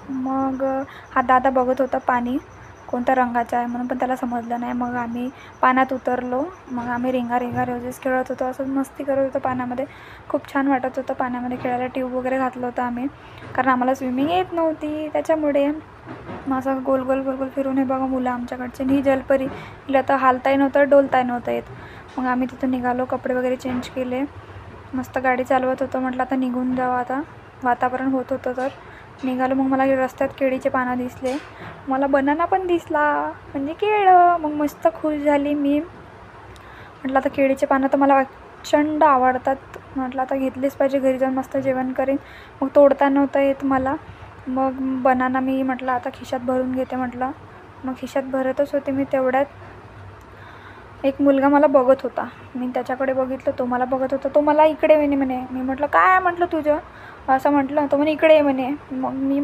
मग हा दादा बघत होता पाणी कोणत्या रंगाचं आहे म्हणून, पण त्याला समजलं नाही. मग आम्ही पाण्यात उतरलो. मग आम्ही रिंगा रोजेस खेळत होतो, असं मस्ती करत होतो पाण्यामध्ये. खूप छान वाटत होतं पाण्यामध्ये खेळायला. ट्यूब वगैरे घातलं होतं आम्ही, कारण आम्हाला स्विमिंग येत नव्हती त्याच्यामुळे. मग असं गोल गोल फिरून हे बघा मुलं आमच्याकडचे. ही जलपरी, हिला तर हालताही नव्हतं डोलताही नव्हतं येत. मग आम्ही तिथून निघालो, कपडे वगैरे चेंज केले, मस्त गाडी चालवत होतो. म्हटलं आता निघून जावं, आता वातावरण होत होतं तर निघालो. मग मला रस्त्यात केळीचे पानं दिसले, मला बनाना पण दिसला, म्हणजे केळं. मग मस्त खुश झाली मी. म्हटलं आता केळीचे पानं तर मला प्रचंड आवडतात. म्हटलं आता घेतलीच पाहिजे, घरी जाऊन मस्त जेवण करेन. मग तोडता नव्हतं येत मला. मग बनाना मी म्हटलं आता खिशात भरून घेते म्हटलं. मग खिशात भरतच होते मी, तेवढ्यात एक मुलगा मला बघत होता. मी त्याच्याकडे बघितलं, तो मला बघत होता. तो मला इकडे म्हणे. मी म्हटलं काय म्हटलं तुझं, असं म्हटलं. तो म्हणे इकडे ये म्हणे. मग मी